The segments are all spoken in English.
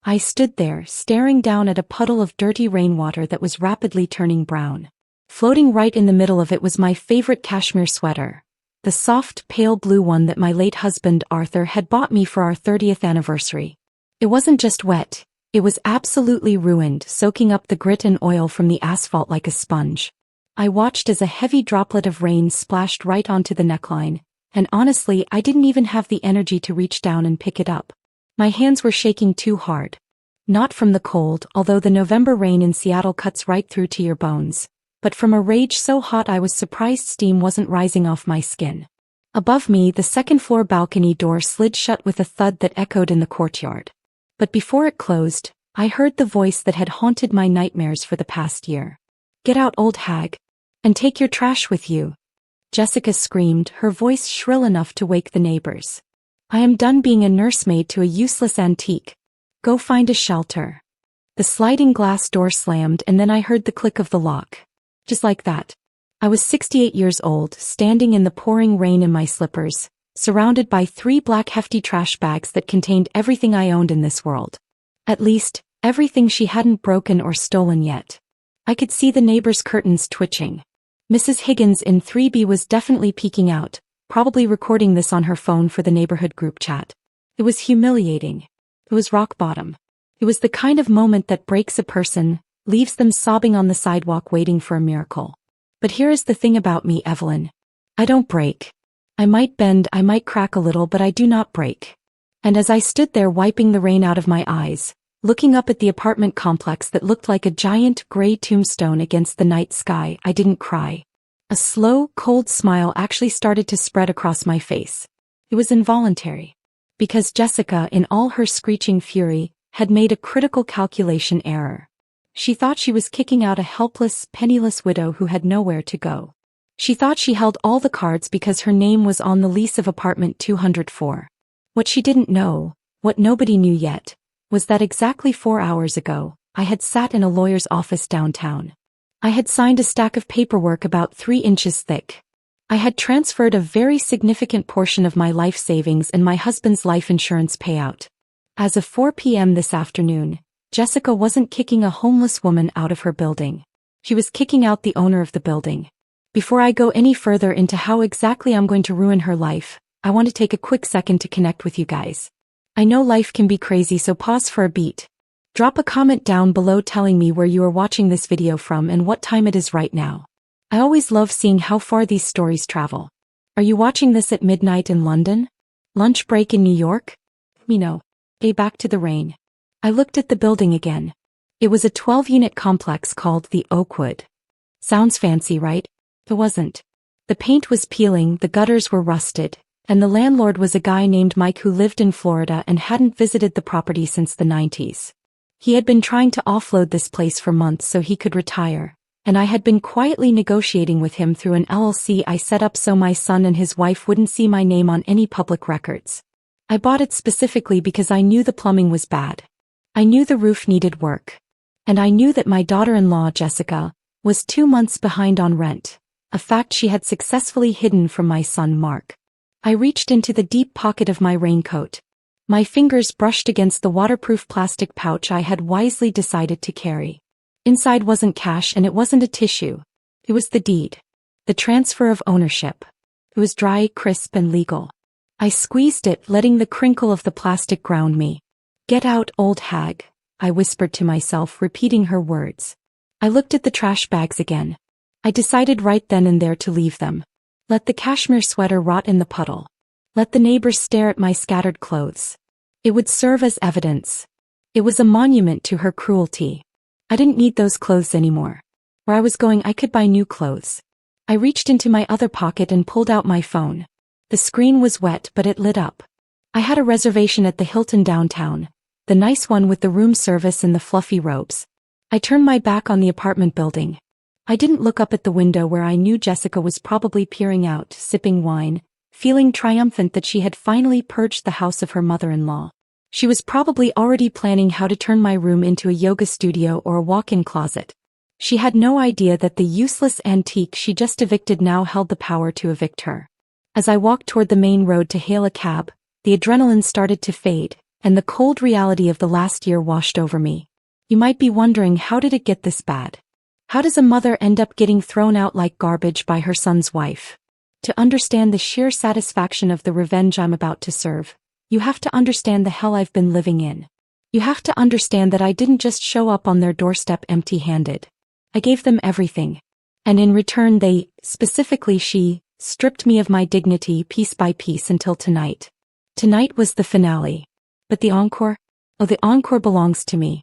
I stood there, staring down at a puddle of dirty rainwater that was rapidly turning brown. Floating right in the middle of it was my favorite cashmere sweater. The soft, pale blue one that my late husband, Arthur, had bought me for our 30th anniversary. It wasn't just wet, it was absolutely ruined, soaking up the grit and oil from the asphalt like a sponge. I watched as a heavy droplet of rain splashed right onto the neckline, and honestly, I didn't even have the energy to reach down and pick it up. My hands were shaking too hard. Not from the cold, although the November rain in Seattle cuts right through to your bones, but from a rage so hot I was surprised steam wasn't rising off my skin. Above me, the second-floor balcony door slid shut with a thud that echoed in the courtyard. But before it closed, I heard the voice that had haunted my nightmares for the past year. "Get out, old hag. And take your trash with you." Jessica screamed, her voice shrill enough to wake the neighbors. "I am done being a nursemaid to a useless antique. Go find a shelter." The sliding glass door slammed and then I heard the click of the lock. Just like that. I was 68 years old, standing in the pouring rain in my slippers, surrounded by 3 black hefty trash bags that contained everything I owned in this world. At least, everything she hadn't broken or stolen yet. I could see the neighbor's curtains twitching. Mrs. Higgins in 3B was definitely peeking out, probably recording this on her phone for the neighborhood group chat. It was humiliating. It was rock bottom. It was the kind of moment that breaks a person, leaves them sobbing on the sidewalk waiting for a miracle. But here is the thing about me, Evelyn. I don't break. I might bend, I might crack a little, but I do not break. And as I stood there wiping the rain out of my eyes, looking up at the apartment complex that looked like a giant gray tombstone against the night sky, I didn't cry. A slow, cold smile actually started to spread across my face. It was involuntary. Because Jessica, in all her screeching fury, had made a critical calculation error. She thought she was kicking out a helpless, penniless widow who had nowhere to go. She thought she held all the cards because her name was on the lease of apartment 204. What she didn't know, what nobody knew yet, was that exactly 4 hours ago, I had sat in a lawyer's office downtown. I had signed a stack of paperwork about 3 inches thick. I had transferred a very significant portion of my life savings and my husband's life insurance payout. As of 4 p.m. this afternoon, Jessica wasn't kicking a homeless woman out of her building. She was kicking out the owner of the building. Before I go any further into how exactly I'm going to ruin her life, I want to take a quick second to connect with you guys. I know life can be crazy, so pause for a beat. Drop a comment down below telling me where you are watching this video from and what time it is right now. I always love seeing how far these stories travel. Are you watching this at midnight in London? Lunch break in New York? Let me know. Back to the rain. I looked at the building again. It was a 12-unit complex called the Oakwood. Sounds fancy, right? It wasn't. The paint was peeling, the gutters were rusted, and the landlord was a guy named Mike who lived in Florida and hadn't visited the property since the 90s. He had been trying to offload this place for months so he could retire, and I had been quietly negotiating with him through an LLC I set up so my son and his wife wouldn't see my name on any public records. I bought it specifically because I knew the plumbing was bad. I knew the roof needed work. And I knew that my daughter-in-law, Jessica, was 2 months behind on rent, a fact she had successfully hidden from my son Mark. I reached into the deep pocket of my raincoat. My fingers brushed against the waterproof plastic pouch I had wisely decided to carry. Inside wasn't cash and it wasn't a tissue. It was the deed. The transfer of ownership. It was dry, crisp, and legal. I squeezed it, letting the crinkle of the plastic ground me. "Get out, old hag," I whispered to myself, repeating her words. I looked at the trash bags again. I decided right then and there to leave them. Let the cashmere sweater rot in the puddle. Let the neighbors stare at my scattered clothes. It would serve as evidence. It was a monument to her cruelty. I didn't need those clothes anymore. Where I was going, I could buy new clothes. I reached into my other pocket and pulled out my phone. The screen was wet, but it lit up. I had a reservation at the Hilton downtown, the nice one with the room service and the fluffy robes. I turned my back on the apartment building. I didn't look up at the window where I knew Jessica was probably peering out, sipping wine, feeling triumphant that she had finally purged the house of her mother-in-law. She was probably already planning how to turn my room into a yoga studio or a walk-in closet. She had no idea that the useless antique she just evicted now held the power to evict her. As I walked toward the main road to hail a cab, the adrenaline started to fade, and the cold reality of the last year washed over me. You might be wondering, how did it get this bad? How does a mother end up getting thrown out like garbage by her son's wife? To understand the sheer satisfaction of the revenge I'm about to serve, you have to understand the hell I've been living in. You have to understand that I didn't just show up on their doorstep empty-handed. I gave them everything. And in return they, specifically she, stripped me of my dignity piece by piece until tonight. Tonight was the finale. But the encore? Oh, the encore belongs to me.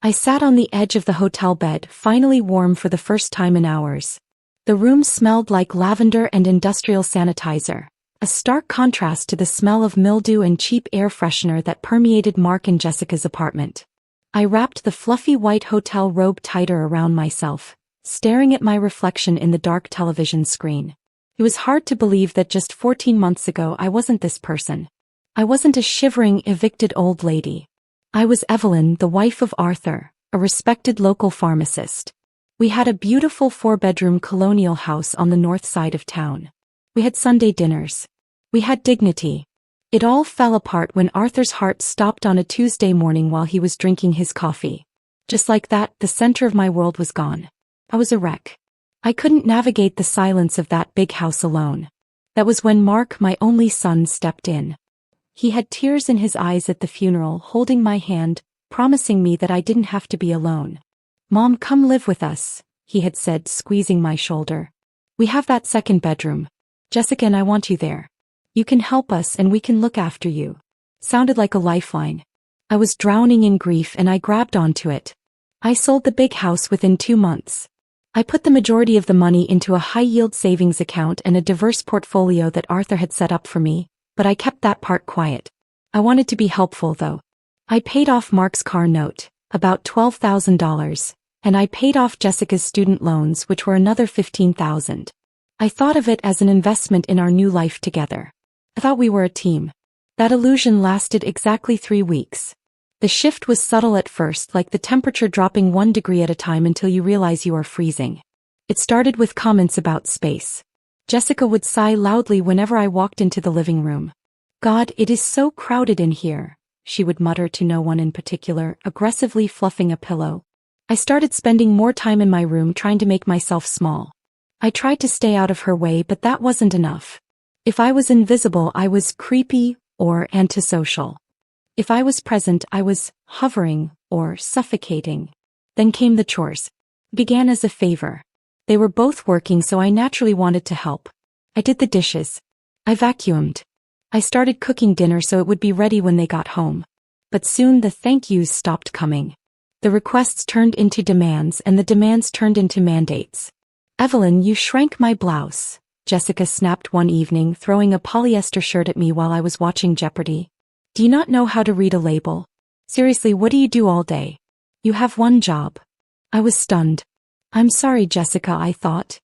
I sat on the edge of the hotel bed, finally warm for the first time in hours. The room smelled like lavender and industrial sanitizer, a stark contrast to the smell of mildew and cheap air freshener that permeated Mark and Jessica's apartment. I wrapped the fluffy white hotel robe tighter around myself, staring at my reflection in the dark television screen. It was hard to believe that just 14 months ago I wasn't this person. I wasn't a shivering, evicted old lady. I was Evelyn, the wife of Arthur, a respected local pharmacist. We had a beautiful 4-bedroom colonial house on the north side of town. We had Sunday dinners. We had dignity. It all fell apart when Arthur's heart stopped on a Tuesday morning while he was drinking his coffee. Just like that, the center of my world was gone. I was a wreck. I couldn't navigate the silence of that big house alone. That was when Mark, my only son, stepped in. He had tears in his eyes at the funeral, holding my hand, promising me that I didn't have to be alone. "Mom, come live with us," he had said, squeezing my shoulder. "We have that second bedroom. Jessica and I want you there. You can help us and we can look after you." Sounded like a lifeline. I was drowning in grief and I grabbed onto it. I sold the big house within 2 months. I put the majority of the money into a high-yield savings account and a diverse portfolio that Arthur had set up for me, but I kept that part quiet. I wanted to be helpful though. I paid off Mark's car note, about $12,000, and I paid off Jessica's student loans, which were another $15,000. I thought of it as an investment in our new life together. I thought we were a team. That illusion lasted exactly 3 weeks. The shift was subtle at first, like the temperature dropping 1 degree at a time until you realize you are freezing. It started with comments about space. Jessica would sigh loudly whenever I walked into the living room. "God, it is so crowded in here," she would mutter to no one in particular, aggressively fluffing a pillow. I started spending more time in my room trying to make myself small. I tried to stay out of her way, but that wasn't enough. If I was invisible, I was creepy or antisocial. If I was present, I was hovering or suffocating. Then came the chores. It began as a favor. They were both working, so I naturally wanted to help. I did the dishes. I vacuumed. I started cooking dinner so it would be ready when they got home. But soon the thank yous stopped coming. The requests turned into demands and the demands turned into mandates. "Evelyn, you shrank my blouse," Jessica snapped one evening, throwing a polyester shirt at me while I was watching Jeopardy. "Do you not know how to read a label? Seriously, what do you do all day? You have one job." I was stunned. "I'm sorry, Jessica," I thought.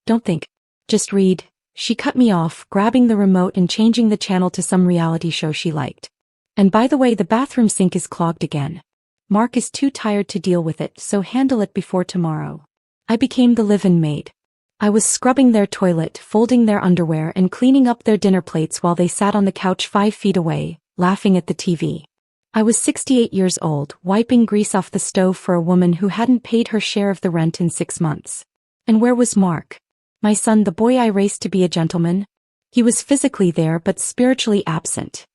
"Don't think. Just read." She cut me off, grabbing the remote and changing the channel to some reality show she liked. "And by the way, the bathroom sink is clogged again. Mark is too tired to deal with it, so handle it before tomorrow." I became the live-in maid. I was scrubbing their toilet, folding their underwear, and cleaning up their dinner plates while they sat on the couch 5 feet away, laughing at the TV. I was 68 years old, wiping grease off the stove for a woman who hadn't paid her share of the rent in 6 months. And where was Mark? My son, the boy I raised to be a gentleman? He was physically there but spiritually absent.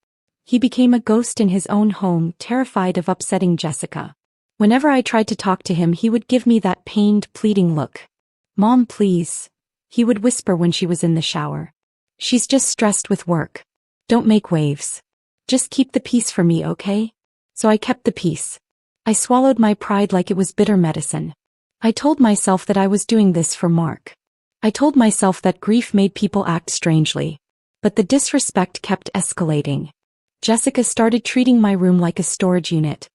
He became a ghost in his own home, terrified of upsetting Jessica. Whenever I tried to talk to him, he would give me that pained, pleading look. "Mom, please," he would whisper when she was in the shower. "She's just stressed with work. Don't make waves. Just keep the peace for me, okay?" So I kept the peace. I swallowed my pride like it was bitter medicine. I told myself that I was doing this for Mark. I told myself that grief made people act strangely. But the disrespect kept escalating. Jessica started treating my room like a storage unit.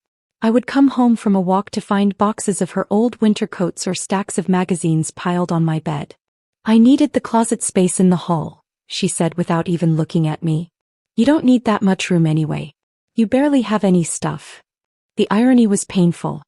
I would come home from a walk to find boxes of her old winter coats or stacks of magazines piled on my bed. "I needed the closet space in the hall," she said without even looking at me. "You don't need that much room anyway. You barely have any stuff." The irony was painful.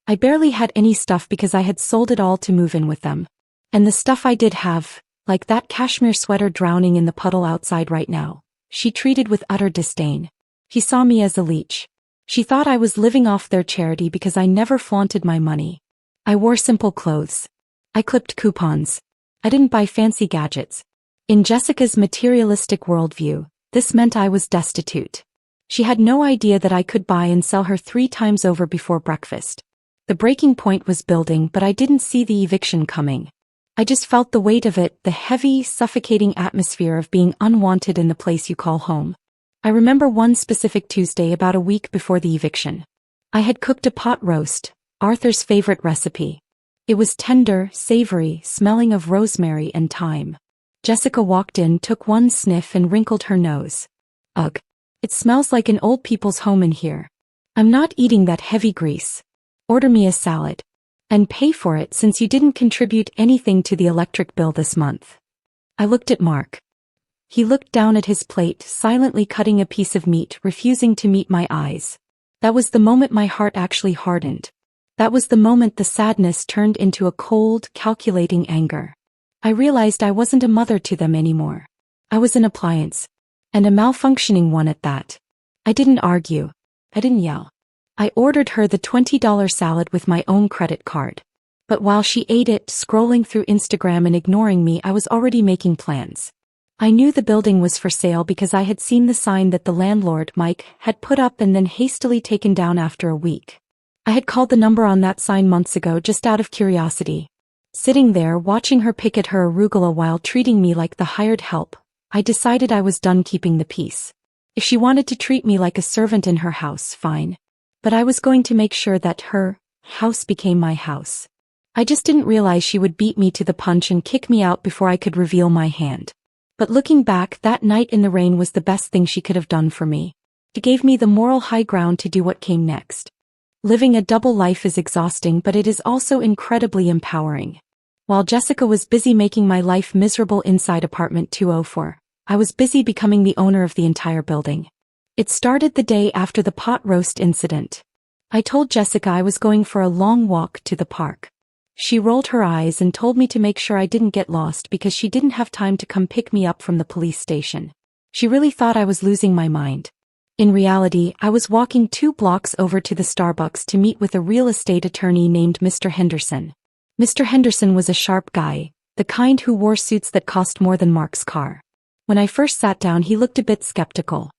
I barely had any stuff because I had sold it all to move in with them. And the stuff I did have, like that cashmere sweater drowning in the puddle outside right now, she treated with utter disdain. She saw me as a leech. She thought I was living off their charity because I never flaunted my money. I wore simple clothes. I clipped coupons. I didn't buy fancy gadgets. In Jessica's materialistic worldview, this meant I was destitute. She had no idea that I could buy and sell her 3 times over before breakfast. The breaking point was building, but I didn't see the eviction coming. I just felt the weight of it, the heavy, suffocating atmosphere of being unwanted in the place you call home. I remember one specific Tuesday about a week before the eviction. I had cooked a pot roast, Arthur's favorite recipe. It was tender, savory, smelling of rosemary and thyme. Jessica walked in, took one sniff and wrinkled her nose. Ugh. It smells like an old people's home in here. I'm not eating that heavy grease. Order me a salad. And pay for it since you didn't contribute anything to the electric bill this month. I looked at Mark. He looked down at his plate, silently cutting a piece of meat, refusing to meet my eyes. That was the moment my heart actually hardened. That was the moment the sadness turned into a cold, calculating anger. I realized I wasn't a mother to them anymore. I was an appliance. And a malfunctioning one at that. I didn't argue. I didn't yell. I ordered her the $20 salad with my own credit card. But while she ate it, scrolling through Instagram and ignoring me, I was already making plans. I knew the building was for sale because I had seen the sign that the landlord, Mike, had put up and then hastily taken down after a week. I had called the number on that sign months ago just out of curiosity. Sitting there, watching her pick at her arugula while treating me like the hired help, I decided I was done keeping the peace. If she wanted to treat me like a servant in her house, fine. But I was going to make sure that her house became my house. I just didn't realize she would beat me to the punch and kick me out before I could reveal my hand. But looking back, that night in the rain was the best thing she could have done for me. It gave me the moral high ground to do what came next. Living a double life is exhausting, but it is also incredibly empowering. While Jessica was busy making my life miserable inside apartment 204, I was busy becoming the owner of the entire building. It started the day after the pot roast incident. I told Jessica I was going for a long walk to the park. She rolled her eyes and told me to make sure I didn't get lost because she didn't have time to come pick me up from the police station. She really thought I was losing my mind. In reality, I was walking 2 blocks over to the Starbucks to meet with a real estate attorney named Mr. Henderson. Mr. Henderson was a sharp guy, the kind who wore suits that cost more than Mark's car. When I first sat down, he looked a bit skeptical.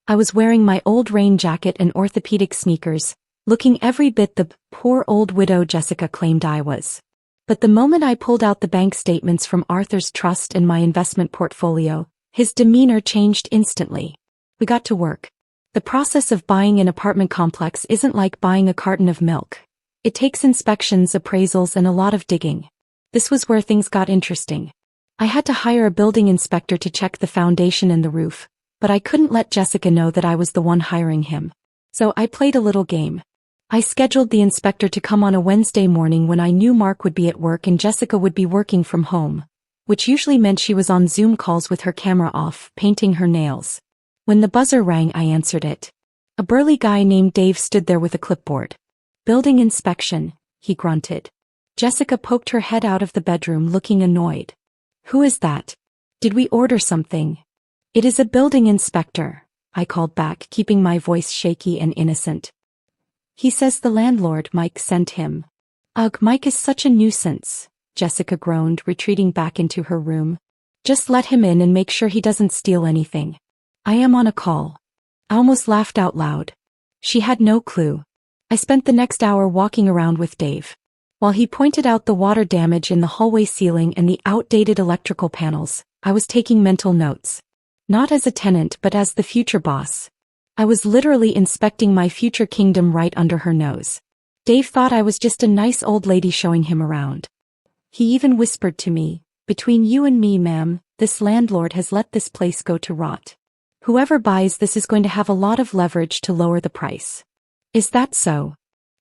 I was wearing my old rain jacket and orthopedic sneakers, looking every bit the poor old widow Jessica claimed I was. But the moment I pulled out the bank statements from Arthur's trust and my investment portfolio, his demeanor changed instantly. We got to work. The process of buying an apartment complex isn't like buying a carton of milk. It takes inspections, appraisals, and a lot of digging. This was where things got interesting. I had to hire a building inspector to check the foundation and the roof, but I couldn't let Jessica know that I was the one hiring him. So I played a little game. I scheduled the inspector to come on a Wednesday morning when I knew Mark would be at work and Jessica would be working from home, which usually meant she was on Zoom calls with her camera off, painting her nails. When the buzzer rang, I answered it. A burly guy named Dave stood there with a clipboard. "Building inspection," he grunted. Jessica poked her head out of the bedroom looking annoyed. "Who is that? Did we order something?" "It is a building inspector," I called back, keeping my voice shaky and innocent. "He says the landlord, Mike, sent him." "Ugh, Mike is such a nuisance," Jessica groaned, retreating back into her room. "Just let him in and make sure he doesn't steal anything. I am on a call." I almost laughed out loud. She had no clue. I spent the next hour walking around with Dave. While he pointed out the water damage in the hallway ceiling and the outdated electrical panels, I was taking mental notes. Not as a tenant but as the future boss. I was literally inspecting my future kingdom right under her nose. Dave thought I was just a nice old lady showing him around. He even whispered to me, "Between you and me, ma'am, this landlord has let this place go to rot. Whoever buys this is going to have a lot of leverage to lower the price." "Is that so?"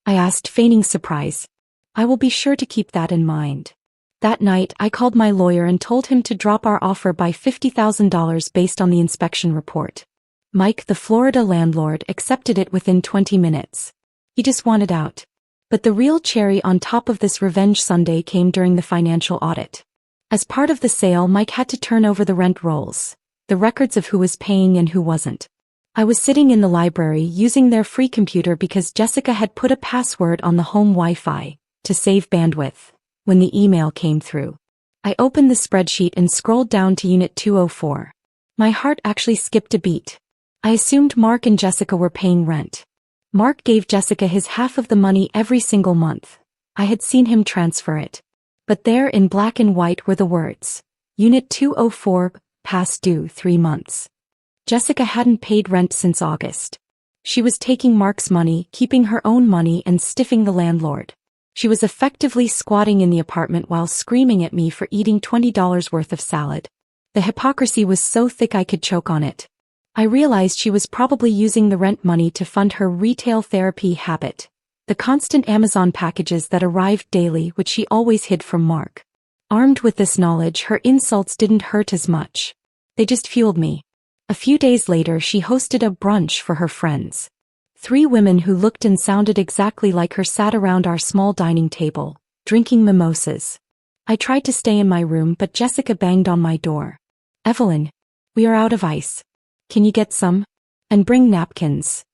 I asked, feigning surprise. "I will be sure to keep that in mind." That night, I called my lawyer and told him to drop our offer by $50,000 based on the inspection report. Mike, the Florida landlord, accepted it within 20 minutes. He just wanted out. But the real cherry on top of this revenge sundae came during the financial audit. As part of the sale, Mike had to turn over the rent rolls, the records of who was paying and who wasn't. I was sitting in the library using their free computer because Jessica had put a password on the home Wi-Fi to save bandwidth when the email came through. I opened the spreadsheet and scrolled down to Unit 204. My heart actually skipped a beat. I assumed Mark and Jessica were paying rent. Mark gave Jessica his half of the money every single month. I had seen him transfer it. But there in black and white were the words, Unit 204, past due 3 months. Jessica hadn't paid rent since August. She was taking Mark's money, keeping her own money and stiffing the landlord. She was effectively squatting in the apartment while screaming at me for eating $20 worth of salad. The hypocrisy was so thick I could choke on it. I realized she was probably using the rent money to fund her retail therapy habit, the constant Amazon packages that arrived daily which she always hid from Mark. Armed with this knowledge, her insults didn't hurt as much. They just fueled me. A few days later she hosted a brunch for her friends. 3 women who looked and sounded exactly like her sat around our small dining table, drinking mimosas. I tried to stay in my room but Jessica banged on my door. Evelyn, we are out of ice. Can you get some? And bring napkins.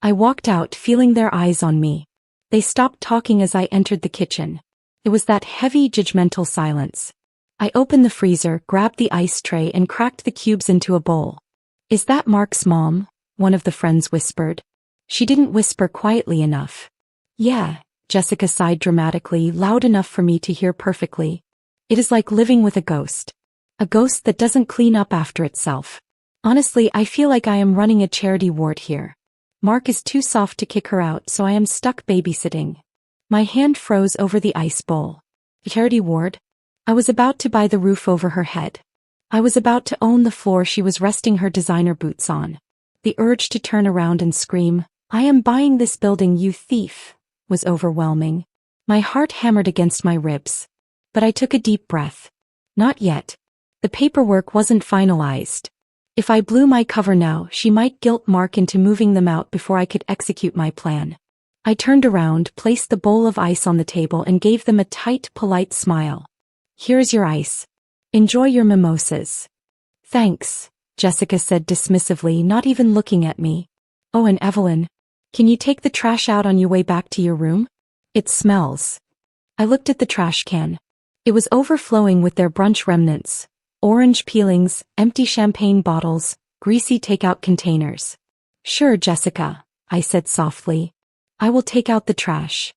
I walked out feeling their eyes on me. They stopped talking as I entered the kitchen. It was that heavy judgmental silence. I opened the freezer, grabbed the ice tray and cracked the cubes into a bowl. Is that Mark's mom? One of the friends whispered. She didn't whisper quietly enough. Yeah, Jessica sighed dramatically, loud enough for me to hear perfectly. It is like living with a ghost. A ghost that doesn't clean up after itself. Honestly, I feel like I am running a charity ward here. Mark is too soft to kick her out, so I am stuck babysitting. My hand froze over the ice bowl. Charity ward? I was about to buy the roof over her head. I was about to own the floor she was resting her designer boots on. The urge to turn around and scream, I am buying this building, you thief, was overwhelming. My heart hammered against my ribs. But I took a deep breath. Not yet. The paperwork wasn't finalized. If I blew my cover now, she might guilt Mark into moving them out before I could execute my plan. I turned around, placed the bowl of ice on the table and gave them a tight, polite smile. Here's your ice. Enjoy your mimosas. Thanks, Jessica said dismissively, not even looking at me. Oh, and Evelyn, can you take the trash out on your way back to your room? It smells. I looked at the trash can. It was overflowing with their brunch remnants. Orange peelings, empty champagne bottles, greasy takeout containers. Sure, Jessica, I said softly. I will take out the trash.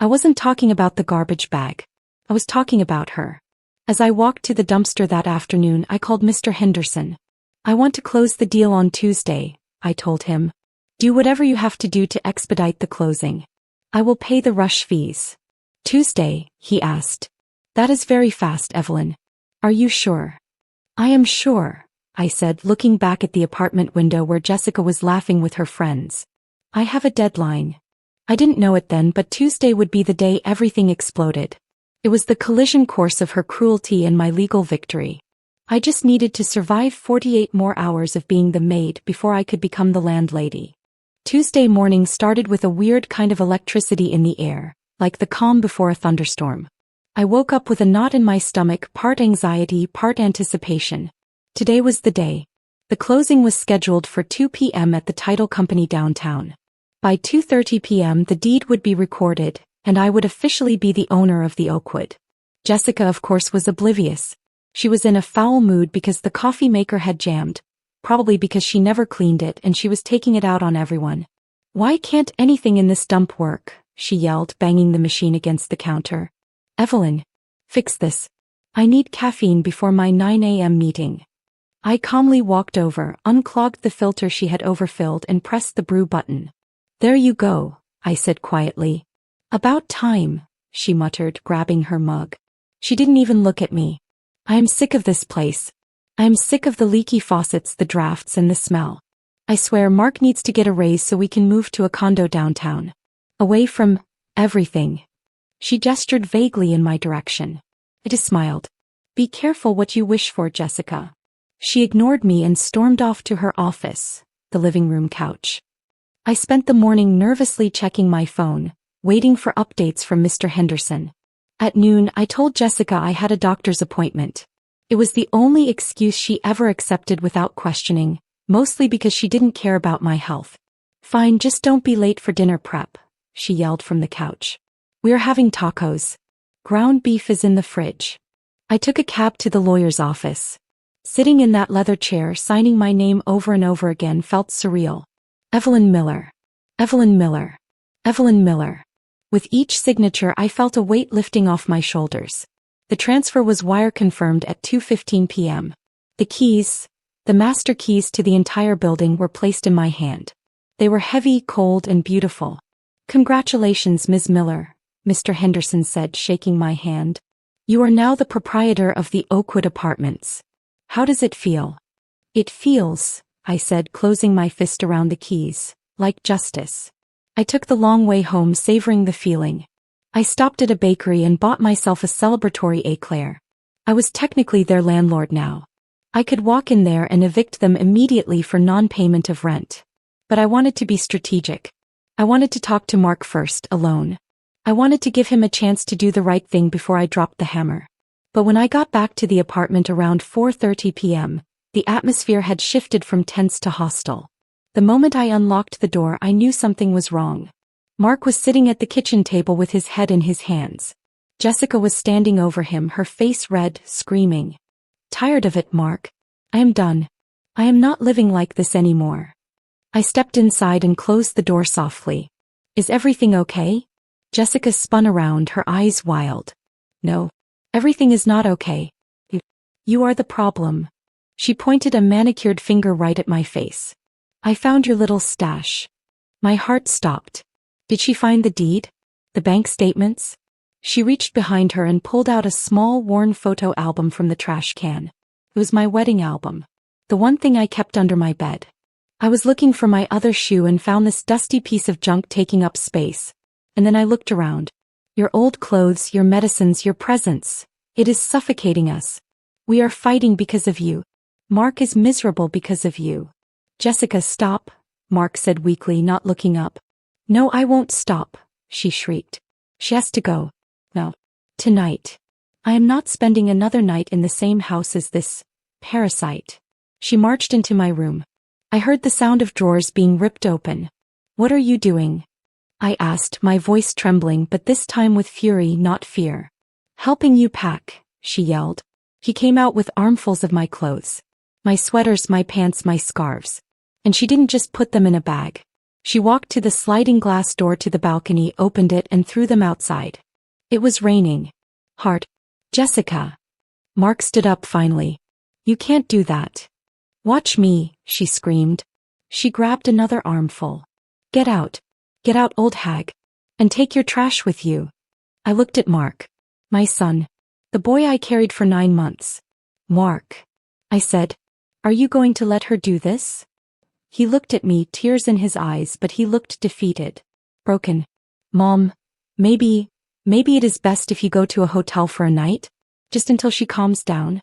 I wasn't talking about the garbage bag. I was talking about her. As I walked to the dumpster that afternoon, I called Mr. Henderson. I want to close the deal on Tuesday, I told him. Do whatever you have to do to expedite the closing. I will pay the rush fees. Tuesday, he asked. That is very fast, Evelyn. Are you sure? I am sure, I said, looking back at the apartment window where Jessica was laughing with her friends. I have a deadline. I didn't know it then, but Tuesday would be the day everything exploded. It was the collision course of her cruelty and my legal victory. I just needed to survive 48 more hours of being the maid before I could become the landlady. Tuesday morning started with a weird kind of electricity in the air, like the calm before a thunderstorm. I woke up with a knot in my stomach, part anxiety, part anticipation. Today was the day. The closing was scheduled for 2 p.m. at the title company downtown. By 2:30 p.m. the deed would be recorded, and I would officially be the owner of the Oakwood. Jessica, of course, was oblivious. She was in a foul mood because the coffee maker had jammed, probably because she never cleaned it and she was taking it out on everyone. Why can't anything in this dump work? She yelled, banging the machine against the counter. Evelyn, fix this. I need caffeine before my 9 a.m. meeting. I calmly walked over, unclogged the filter she had overfilled and pressed the brew button. There you go, I said quietly. About time, she muttered, grabbing her mug. She didn't even look at me. I am sick of this place. I am sick of the leaky faucets, the drafts, and the smell. I swear Mark needs to get a raise so we can move to a condo downtown. Away from everything. She gestured vaguely in my direction. I just smiled. Be careful what you wish for, Jessica. She ignored me and stormed off to her office, the living room couch. I spent the morning nervously checking my phone, waiting for updates from Mr. Henderson. At noon, I told Jessica I had a doctor's appointment. It was the only excuse she ever accepted without questioning. mostly because she didn't care about my health. Fine, just don't be late for dinner prep, she yelled from the couch. We're having tacos. Ground beef is in the fridge. I took a cab to the lawyer's office. Sitting in that leather chair signing my name over and over again felt surreal. Evelyn Miller. Evelyn Miller. Evelyn Miller. With each signature I felt a weight lifting off my shoulders. The transfer was wire confirmed at 2:15 p.m. The keys, the master keys to the entire building, were placed in my hand. They were heavy, cold, and beautiful. Congratulations, Ms. Miller, Mr. Henderson said, shaking my hand. You are now the proprietor of the Oakwood Apartments. How does it feel? It feels, I said, closing my fist around the keys, like justice. I took the long way home, savoring the feeling. I stopped at a bakery and bought myself a celebratory eclair. I was technically their landlord now. I could walk in there and evict them immediately for non-payment of rent. But I wanted to be strategic. I wanted to talk to Mark first, alone. I wanted to give him a chance to do the right thing before I dropped the hammer. But when I got back to the apartment around 4:30 p.m., the atmosphere had shifted from tense to hostile. The moment I unlocked the door, I knew something was wrong. Mark was sitting at the kitchen table with his head in his hands. Jessica was standing over him, her face red, screaming. Tired of it, Mark. I am done. I am not living like this anymore. I stepped inside and closed the door softly. Is everything okay? Jessica spun around, her eyes wild. No. Everything is not okay. You are the problem. She pointed a manicured finger right at my face. I found your little stash. My heart stopped. Did she find the deed? The bank statements? She reached behind her and pulled out a small, worn photo album from the trash can. It was my wedding album. The one thing I kept under my bed. I was looking for my other shoe and found this dusty piece of junk taking up space. And then I looked around. Your old clothes, your medicines, your presents. It is suffocating us. We are fighting because of you. Mark is miserable because of you. Jessica, stop, Mark said weakly, not looking up. No, I won't stop, she shrieked. She has to go. No. Tonight. I am not spending another night in the same house as this parasite. She marched into my room. I heard the sound of drawers being ripped open. What are you doing? I asked, my voice trembling, but this time with fury, not fear. Helping you pack, she yelled. She came out with armfuls of my clothes. My sweaters, my pants, my scarves. And she didn't just put them in a bag. She walked to the sliding glass door to the balcony, opened it, and threw them outside. It was raining. Hard. Jessica. Mark stood up finally. You can't do that. Watch me, she screamed. She grabbed another armful. Get out. Get out, old hag. And take your trash with you. I looked at Mark. My son. The boy I carried for 9 months. Mark. I said. Are you going to let her do this? He looked at me, tears in his eyes, but he looked defeated. Broken. Mom, maybe it is best if you go to a hotel for a night? Just until she calms down?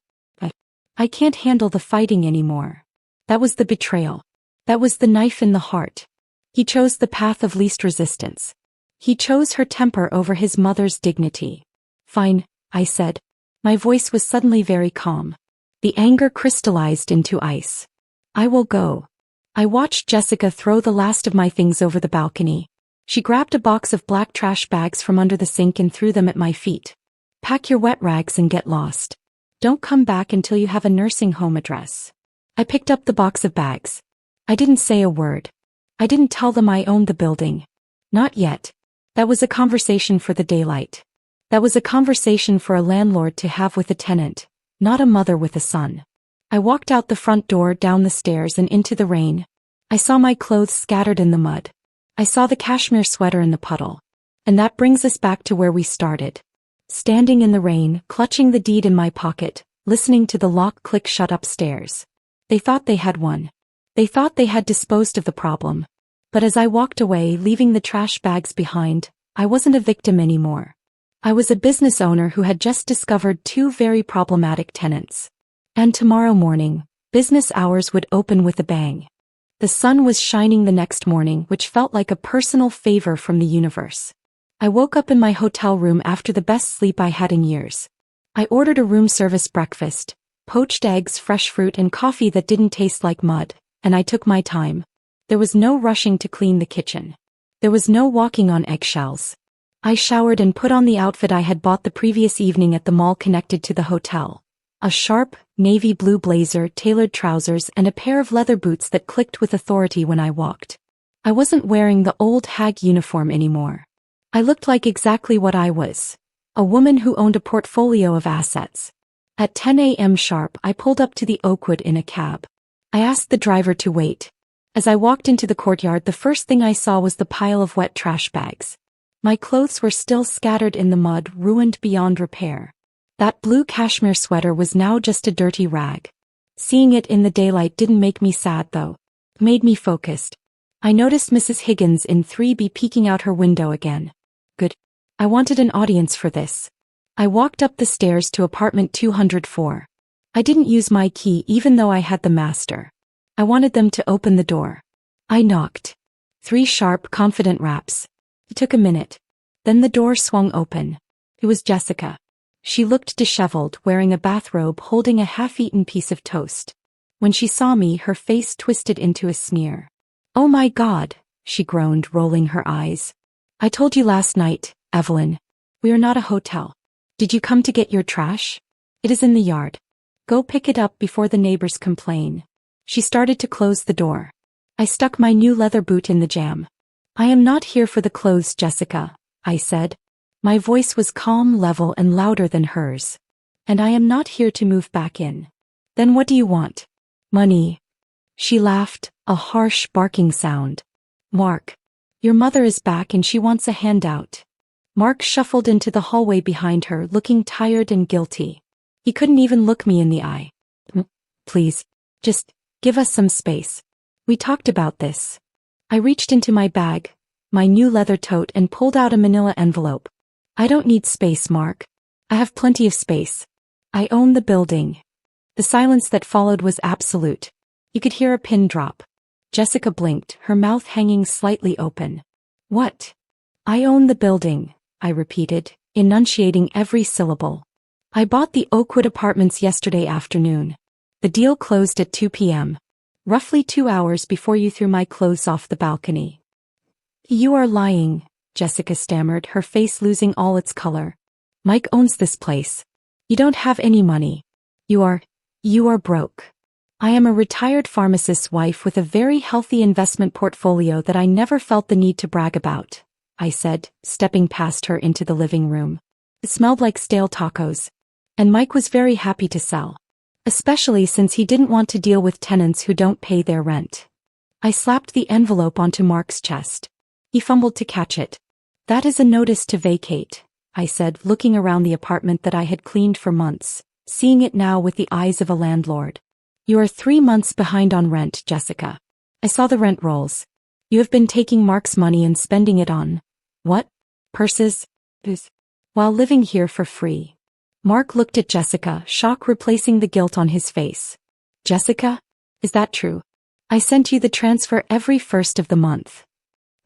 I can't handle the fighting anymore. That was the betrayal. That was the knife in the heart. He chose the path of least resistance. He chose her temper over his mother's dignity. Fine, I said. My voice was suddenly very calm. The anger crystallized into ice. I will go. I watched Jessica throw the last of my things over the balcony. She grabbed a box of black trash bags from under the sink and threw them at my feet. Pack your wet rags and get lost. Don't come back until you have a nursing home address. I picked up the box of bags. I didn't say a word. I didn't tell them I owned the building. Not yet. That was a conversation for the daylight. That was a conversation for a landlord to have with a tenant, not a mother with a son. I walked out the front door, down the stairs, and into the rain. I saw my clothes scattered in the mud. I saw the cashmere sweater in the puddle. And that brings us back to where we started. Standing in the rain, clutching the deed in my pocket, listening to the lock click shut upstairs. They thought they had won. They thought they had disposed of the problem. But as I walked away, leaving the trash bags behind, I wasn't a victim anymore. I was a business owner who had just discovered 2 very problematic tenants. And tomorrow morning, business hours would open with a bang. The sun was shining the next morning, which felt like a personal favor from the universe. I woke up in my hotel room after the best sleep I had in years. I ordered a room service breakfast, poached eggs, fresh fruit, and coffee that didn't taste like mud, and I took my time. There was no rushing to clean the kitchen. There was no walking on eggshells. I showered and put on the outfit I had bought the previous evening at the mall connected to the hotel. A sharp, navy blue blazer, tailored trousers, and a pair of leather boots that clicked with authority when I walked. I wasn't wearing the old hag uniform anymore. I looked like exactly what I was. A woman who owned a portfolio of assets. At 10 a.m. sharp, I pulled up to the Oakwood in a cab. I asked the driver to wait. As I walked into the courtyard, the first thing I saw was the pile of wet trash bags. My clothes were still scattered in the mud, ruined beyond repair. That blue cashmere sweater was now just a dirty rag. Seeing it in the daylight didn't make me sad though. It made me focused. I noticed Mrs. Higgins in 3B peeking out her window again. Good. I wanted an audience for this. I walked up the stairs to apartment 204. I didn't use my key even though I had the master. I wanted them to open the door. I knocked. 3 sharp, confident raps. It took a minute. Then the door swung open. It was Jessica. She looked disheveled, wearing a bathrobe, holding a half-eaten piece of toast. When she saw me, her face twisted into a sneer. "Oh my God," she groaned, rolling her eyes. "I told you last night, Evelyn. We are not a hotel. Did you come to get your trash? It is in the yard. Go pick it up before the neighbors complain." She started to close the door. I stuck my new leather boot in the jamb. "I am not here for the clothes, Jessica," I said. My voice was calm, level, and louder than hers. "And I am not here to move back in." "Then what do you want?" "Money." She laughed, a harsh, barking sound. "Mark. Your mother is back and she wants a handout." Mark shuffled into the hallway behind her, looking tired and guilty. He couldn't even look me in the eye. "Please, just give us some space. We talked about this." I reached into my bag, my new leather tote, and pulled out a manila envelope. "I don't need space, Mark. I have plenty of space. I own the building." The silence that followed was absolute. You could hear a pin drop. Jessica blinked, her mouth hanging slightly open. "What?" "I own the building," I repeated, enunciating every syllable. "I bought the Oakwood apartments yesterday afternoon. The deal closed at 2 p.m. Roughly 2 hours before you threw my clothes off the balcony." "You are lying," Jessica stammered, her face losing all its color. "Mike owns this place. You don't have any money. You are broke." "I am a retired pharmacist's wife with a very healthy investment portfolio that I never felt the need to brag about," I said, stepping past her into the living room. It smelled like stale tacos. And Mike was very happy to sell. Especially since he didn't want to deal with tenants who don't pay their rent. I slapped the envelope onto Mark's chest. He fumbled to catch it. "That is a notice to vacate," I said, looking around the apartment that I had cleaned for months, seeing it now with the eyes of a landlord. "You are 3 months behind on rent, Jessica. I saw the rent rolls. You have been taking Mark's money and spending it on, what? Purses? Booze? While living here for free." Mark looked at Jessica, shock replacing the guilt on his face. "Jessica? Is that true? I sent you the transfer every first of the month."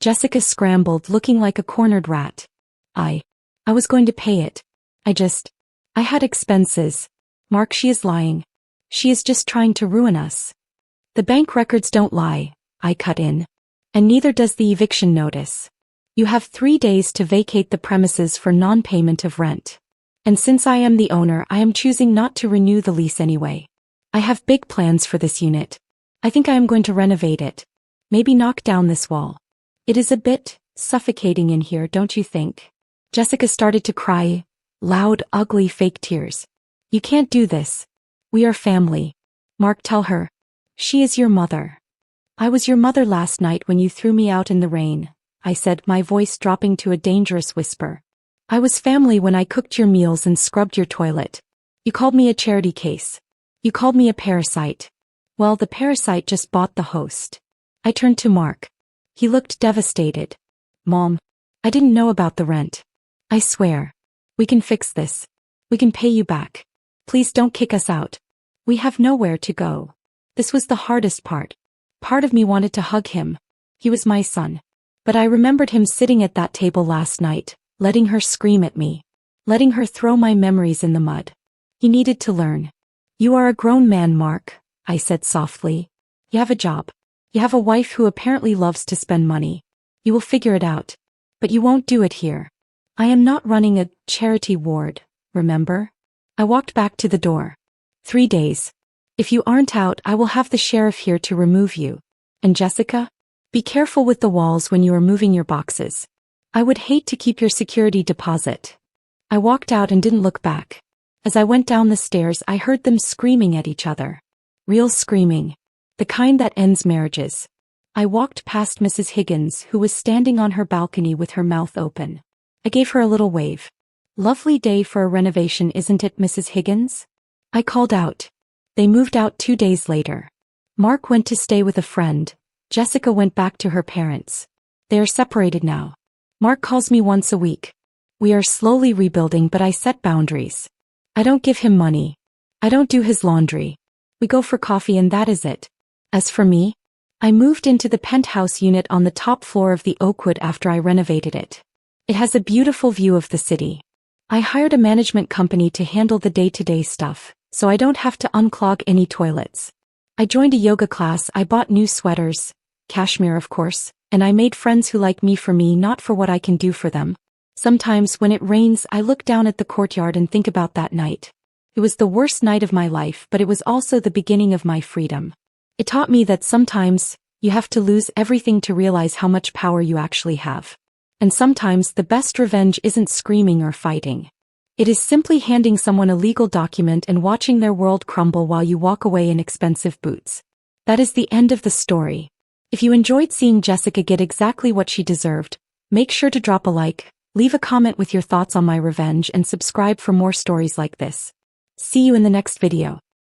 Jessica scrambled, looking like a cornered rat. I was going to pay it. I had expenses. Mark, she is lying. She is just trying to ruin us." "The bank records don't lie," I cut in. "And neither does the eviction notice. You have 3 days to vacate the premises for non-payment of rent. And since I am the owner, I am choosing not to renew the lease anyway. I have big plans for this unit. I think I am going to renovate it. Maybe knock down this wall. It is a bit suffocating in here, don't you think?" Jessica started to cry, loud, ugly, fake tears. "You can't do this. We are family. Mark, tell her. She is your mother." "I was your mother last night when you threw me out in the rain," I said, my voice dropping to a dangerous whisper. "I was family when I cooked your meals and scrubbed your toilet. You called me a charity case. You called me a parasite. Well, the parasite just bought the host." I turned to Mark. He looked devastated. "Mom, I didn't know about the rent. I swear. We can fix this. We can pay you back. Please don't kick us out. We have nowhere to go." This was the hardest part. Part of me wanted to hug him. He was my son. But I remembered him sitting at that table last night, letting her scream at me, letting her throw my memories in the mud. He needed to learn. "You are a grown man, Mark," I said softly. You have a job. You have a wife who apparently loves to spend money. You will figure it out. But you won't do it here. I am not running a charity ward, remember? I walked back to the door. 3 days. If you aren't out, I will have the sheriff here to remove you. And Jessica? Be careful with the walls when you are moving your boxes. I would hate to keep your security deposit. I walked out and didn't look back. As I went down the stairs, I heard them screaming at each other. Real screaming. The kind that ends marriages. I walked past Mrs. Higgins, who was standing on her balcony with her mouth open. I gave her a little wave. Lovely day for a renovation, isn't it, Mrs. Higgins? I called out. They moved out 2 days later. Mark went to stay with a friend. Jessica went back to her parents. They are separated now. Mark calls me once a week. We are slowly rebuilding, but I set boundaries. I don't give him money. I don't do his laundry. We go for coffee and that is it. As for me, I moved into the penthouse unit on the top floor of the Oakwood after I renovated it. It has a beautiful view of the city. I hired a management company to handle the day-to-day stuff, so I don't have to unclog any toilets. I joined a yoga class, I bought new sweaters, cashmere of course, and I made friends who like me for me, not for what I can do for them. Sometimes when it rains, I look down at the courtyard and think about that night. It was the worst night of my life, but it was also the beginning of my freedom. It taught me that sometimes, you have to lose everything to realize how much power you actually have. And sometimes the best revenge isn't screaming or fighting. It is simply handing someone a legal document and watching their world crumble while you walk away in expensive boots. That is the end of the story. If you enjoyed seeing Jessica get exactly what she deserved, make sure to drop a like, leave a comment with your thoughts on my revenge, and subscribe for more stories like this. See you in the next video.